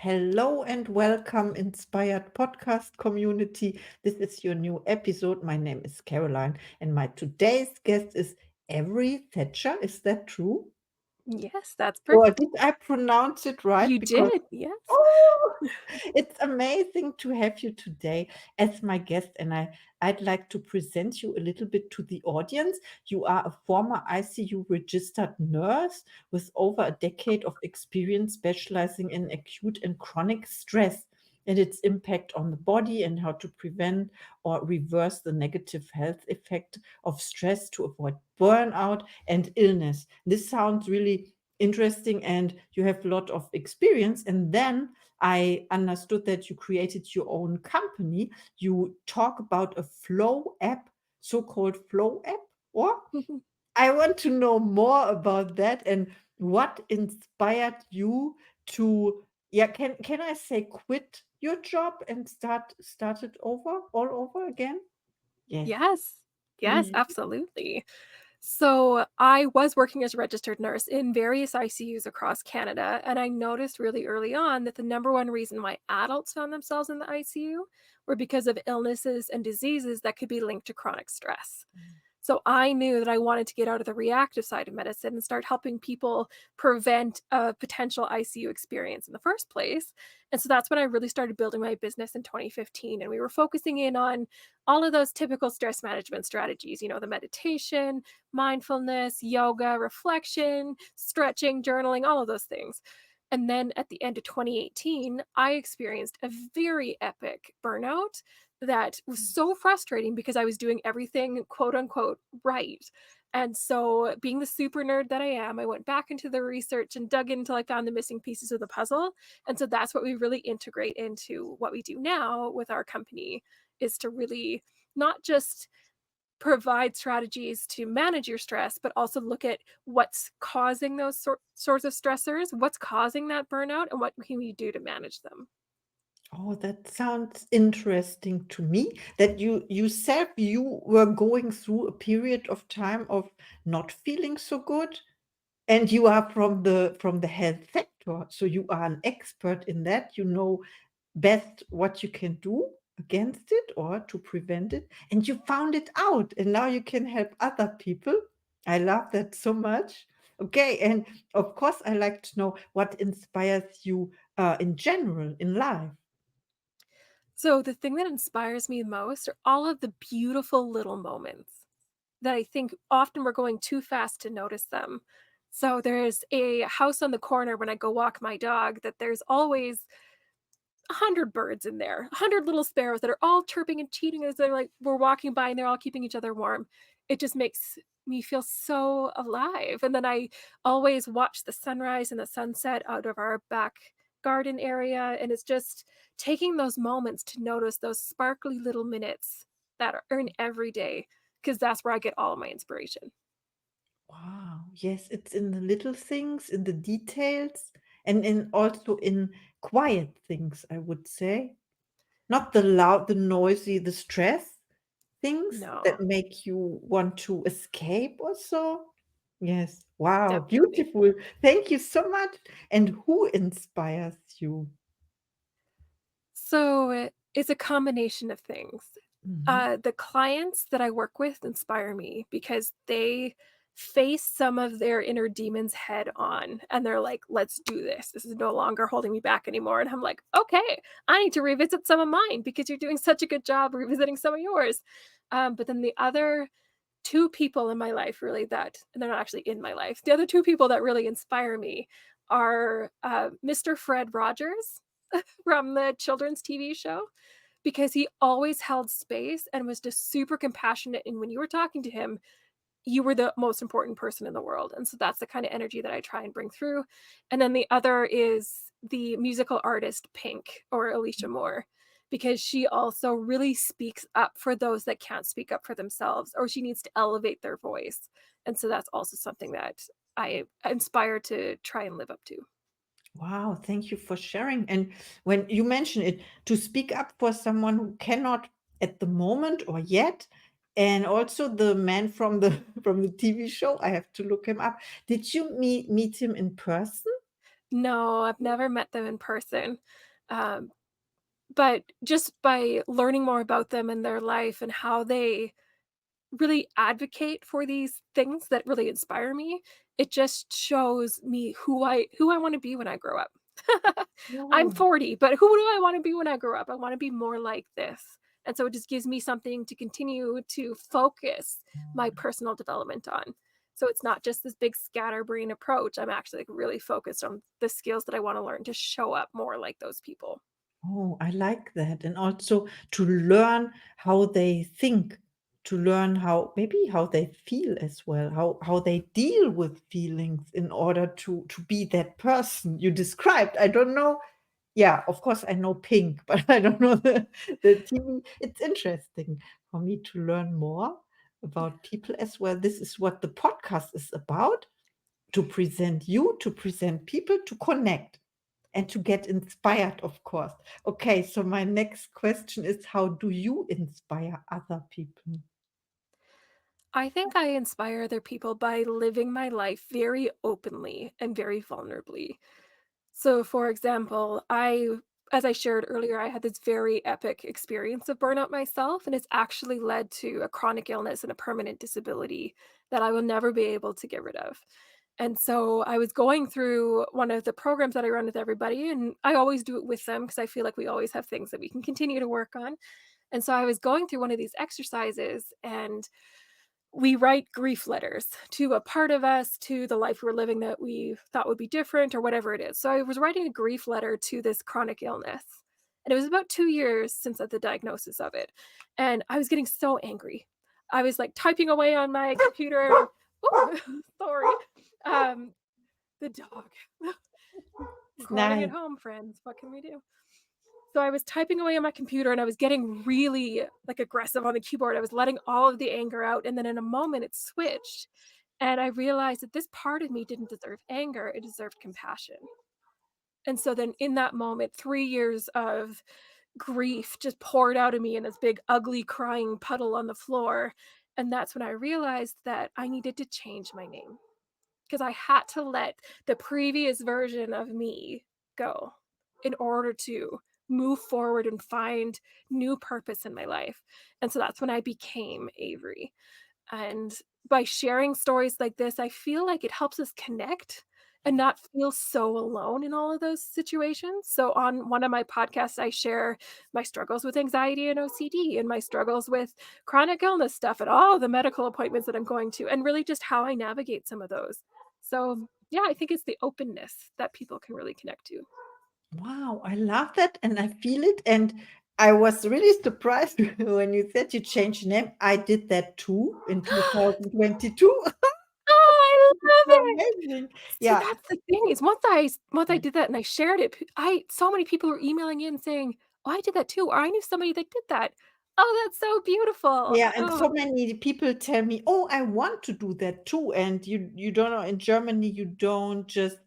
Hello and welcome, Inspired Podcast community. This is your new episode. My name is Caroline, and my today's guest is Avery Thatcher. Is that true? Yes, that's Or perfect. did I pronounce it right? You Because did, yes. oh, it's amazing to have you today as my guest, and I'd like to present you a little bit to the audience. You are a former ICU registered nurse with over a decade of experience specializing in acute and chronic stress and its impact on the body and how to prevent or reverse the negative health effect of stress to avoid burnout and illness. This sounds really interesting and you have a lot of experience. And then I understood that you created your own company. You talk about a flow app, so-called flow app, or I want to know more about that and what inspired you to, yeah, can I say quit your job and start it over all over again? Yes. Yes. Yes, Mhm. absolutely. So, I was working as a registered nurse in various ICUs across Canada, and I noticed really early on that the number one reason why adults found themselves in the ICU were because of illnesses and diseases that could be linked to chronic stress. So I knew that I wanted to get out of the reactive side of medicine and start helping people prevent a potential ICU experience in the first place. And so that's when I really started building my business in 2015. And we were focusing in on all of those typical stress management strategies, the meditation, mindfulness, yoga, reflection, stretching, journaling, all of those things. And then at the end of 2018, I experienced a very epic burnout that was so frustrating because I was doing everything quote unquote right. And so, being the super nerd that I am, I went back into the research and dug in until I found the missing pieces of the puzzle. And so, that's what we really integrate into what we do now with our company is to really not just provide strategies to manage your stress, but also look at what's causing those sorts of stressors, what's causing that burnout, and what can we do to manage them. Oh, that sounds interesting to me that you said you were going through a period of time of not feeling so good and you are from the health sector, so you are an expert in that. You know best what you can do against it or to prevent it, and you found it out and now you can help other people. I love that so much. Okay, and of course I like to know what inspires you in general in life. So, the thing that inspires me most are all of the beautiful little moments that I think often we're going too fast to notice them. So, there's a house on the corner when I go walk my dog that there's always 100 birds in there, 100 little sparrows that are all chirping and cheating as they're like we're walking by and they're all keeping each other warm. It just makes me feel so alive. And then I always watch the sunrise and the sunset out of our back garden area. And it's just taking those moments to notice those sparkly little minutes that are in every day, because that's where I get all of my inspiration. Wow, yes, it's in the little things, in the details, and in also in quiet things, I would say. Not the loud, the noisy, the stress things that No, make you want to escape or so. Yes. Wow, definitely. beautiful. Thank you so much. And who inspires you? So it's a combination of things. Mhm. The clients that I work with inspire me because they face some of their inner demons head on and they're like, let's do this. This is no longer holding me back anymore. And I'm like, okay, I need to revisit some of mine because you're doing such a good job revisiting some of yours. But then the other two people in my life really that, and they're not actually in my life, the other two people that really inspire me are Mr. Fred Rogers from the children's TV show because he always held space and was just super compassionate. And when you were talking to him, you were the most important person in the world. And so that's the kind of energy that I try and bring through. And then the other is the musical artist Pink or Alicia Moore, because she also really speaks up for those that can't speak up for themselves or she needs to elevate their voice. And so that's also something that I inspire to try and live up to. Wow, thank you for sharing. And when you mention it, to speak up for someone who cannot at the moment or yet, and also the man from the from the TV show, I have to look him up. Did you meet him in person? No, I've never met them in person. Um, but just by learning more about them and their life and how they really advocate for these things that really inspire me, it just shows me who I wanna be when I grow up. I'm Oh. 40, but who do I wanna be when I grow up? I wanna be more like this. And so it just gives me something to continue to focus my personal development on. So it's not just this big scatterbrain approach. I'm actually, like, really focused on the skills that I wanna learn to show up more like those people. Oh, I like that. And also to learn how they think, to learn how maybe how they feel as well, how they deal with feelings in order to be that person you described. I don't know. Yeah, of course I know Pink, but I don't know the TV. It's interesting for me to learn more about people as well. This is what the podcast is about, to present you, to present people, to connect and to get inspired, of course. Okay, so my next question is, how do you inspire other people? I think I inspire other people by living my life very openly and very vulnerably. So, for example, as I shared earlier, I had this very epic experience of burnout myself, and it's actually led to a chronic illness and a permanent disability that I will never be able to get rid of. And so I was going through one of the programs that I run with everybody, and I always do it with them because I feel like we always have things that we can continue to work on. And so I was going through one of these exercises, and we write grief letters to a part of us, to the life we're living that we thought would be different or whatever it is. So I was writing a grief letter to this chronic illness. And it was about 2 years since the diagnosis of it. And I was getting so angry. I was like typing away on my computer. Ooh, sorry. Um, the dog. It's Recording at nice. home, friends. What can we do? So I was typing away on my computer and I was getting really, like, aggressive on the keyboard. I was letting all of the anger out, and then in a moment it switched, and I realized that this part of me didn't deserve anger, it deserved compassion. And so then in that moment, 3 years of grief just poured out of me in this big, ugly, crying puddle on the floor, and that's when I realized that I needed to change my name, because I had to let the previous version of me go in order to move forward and find new purpose in my life. And so that's when I became Avery. And by sharing stories like this, I feel like it helps us connect and not feel so alone in all of those situations. So on one of my podcasts, I share my struggles with anxiety and OCD and my struggles with chronic illness stuff and all the medical appointments that I'm going to, and really just how I navigate some of those. So, yeah, I think it's the openness that people can really connect to. Wow, I love that and I feel it. And I was really surprised when you said you changed name. I did that too in 2022. Oh, I love it. Amazing. See, Yeah, that's the thing is once I did that and I shared it, p I so many people were emailing in saying, "Oh, I did that too," or "I knew somebody that did that." Oh, that's so beautiful. yeah, and Oh, so many people tell me, "Oh, I want to do that too." And you don't know, in Germany, you don't just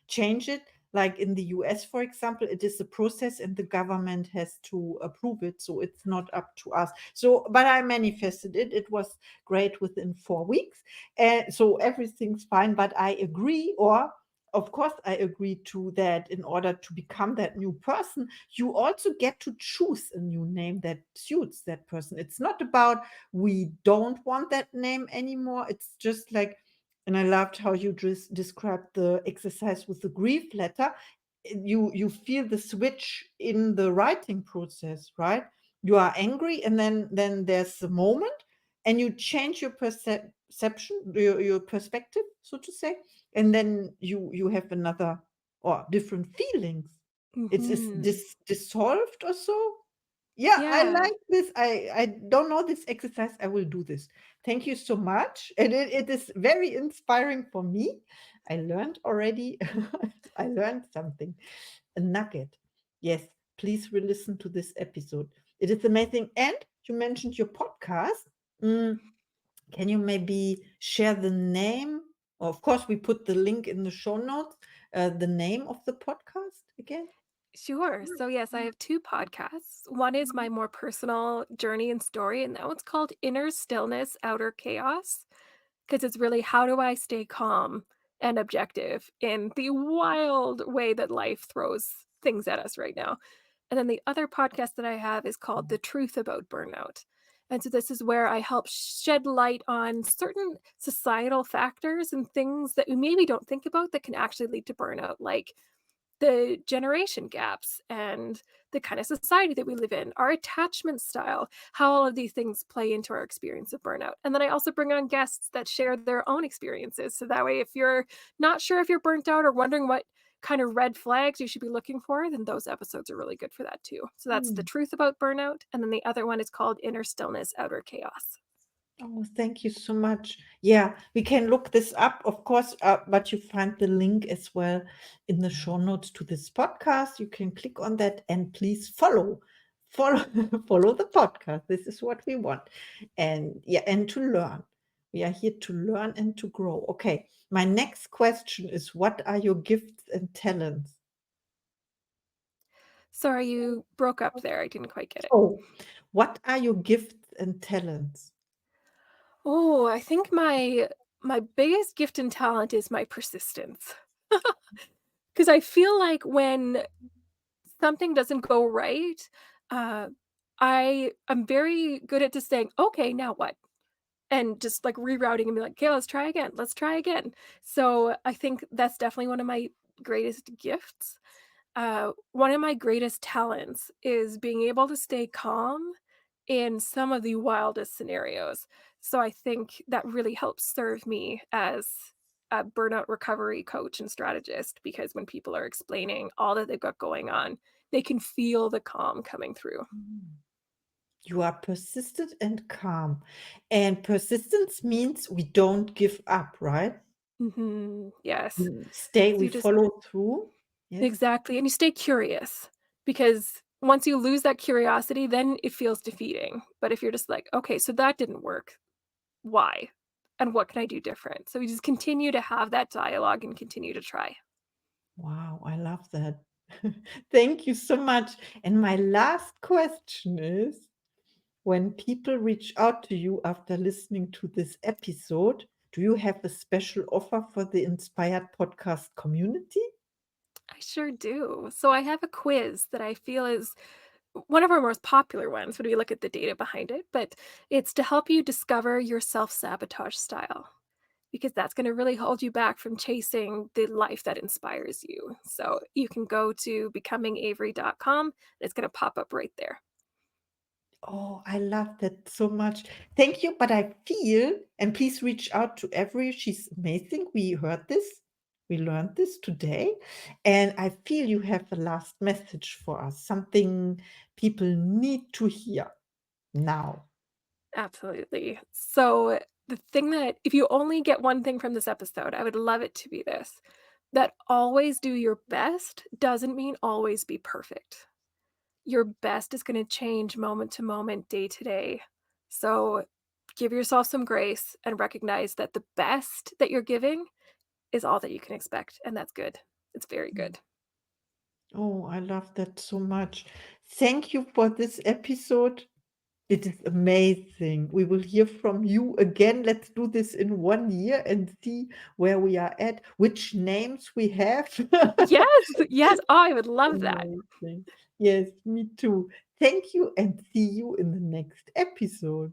change it. Like in the US, for example, it is a process and the government has to approve it, so it's not up to us. So, but I manifested it. It was great within 4 weeks, and so everything's fine. But I agree, or of course, I agree to that. In order to become that new person, you also get to choose a new name that suits that person. It's not about we don't want that name anymore. It's just like, and I loved how you just described the exercise with the grief letter. You feel the switch in the writing process, right? You are angry, and then there's a moment, and you change your perception, your perspective, so to say, and then you have another or different feelings. It's mhm. dissolved or so? Yeah, I Yeah. like this. I don't know this exercise. I will do this. Thank you so much. And it is very inspiring for me. I learned already. I learned something, a nugget. Yes, please re-listen to this episode. It is amazing. And you mentioned your podcast. Mm, can you maybe share the name? Of course, we put the link in the show notes. The name of the podcast again? Sure. So, yes, I have 2 podcasts. One is my more personal journey and story, and that one's called Inner Stillness, Outer Chaos, because it's really how do I stay calm and objective in the wild way that life throws things at us right now. And then the other podcast that I have is called The Truth About Burnout. And so this is where I help shed light on certain societal factors and things that we maybe don't think about that can actually lead to burnout, like the generation gaps and the kind of society that we live in, our attachment style, how all of these things play into our experience of burnout. And then I also bring on guests that share their own experiences. So that way, if you're not sure if you're burnt out or wondering what kind of red flags you should be looking for, then those episodes are really good for that too. So that's The Mm. Truth About Burnout. And then the other one is called Inner Stillness, Outer Chaos. Oh, thank you so much. Yeah, we can look this up, of course, but you find the link as well in the show notes to this podcast. You can click on that and please follow, follow the podcast. This is what we want. And yeah, and to learn. We are here to learn and to grow. Okay, my next question is, what are your gifts and talents? Sorry, you broke up there. I didn't quite get it. Oh, what are your gifts and talents? Oh, I think my biggest gift and talent is my persistence. Because I feel like when something doesn't go right, uh, I'm very good at just saying, "Okay, now what?" And just, like, rerouting and be like, "Okay, let's try again. Let's try again." So, I think that's definitely one of my greatest gifts. One of my greatest talents is being able to stay calm in some of the wildest scenarios. So I think that really helps serve me as a burnout recovery coach and strategist because when people are explaining all that they've got going on, they can feel the calm coming through. Mm. You are persistent and calm. And persistence means we don't give up, right? Yes. We stay, So we you just follow through. Yes. exactly, and you stay curious because once you lose that curiosity, then it feels defeating. But if you're just like, "Okay, so that didn't work. Why? And what can I do different?" So we just continue to have that dialogue and continue to try. Wow, I love that. Thank you so much. And my last question is, when people reach out to you after listening to this episode, do you have a special offer for the Inspired Podcast community? I sure do. So I have a quiz that I feel is one of our most popular ones when we look at the data behind it, but it's to help you discover your self-sabotage style because that's going to really hold you back from chasing the life that inspires you. So you can go to becomingavery.com and it's going to pop up right there. Oh, I love that so much. Thank you. But I feel, and please reach out to Avery. She's amazing. We heard this. We learned this today. And I feel you have a last message for us, something people need to hear now. Absolutely. So, the thing that if you only get one thing from this episode, I would love it to be this, that always do your best doesn't mean always be perfect. Your best is gonna change moment to moment, day to day. So, give yourself some grace and recognize that the best that you're giving is all that you can expect, and that's good. It's very good. Oh, I love that so much. Thank you for this episode. It is amazing. We will hear from you again. Let's do this in 1 year and see where we are at, which names we have. Yes, yes. Oh, I would love that. Amazing. Yes, me too. Thank you and see you in the next episode.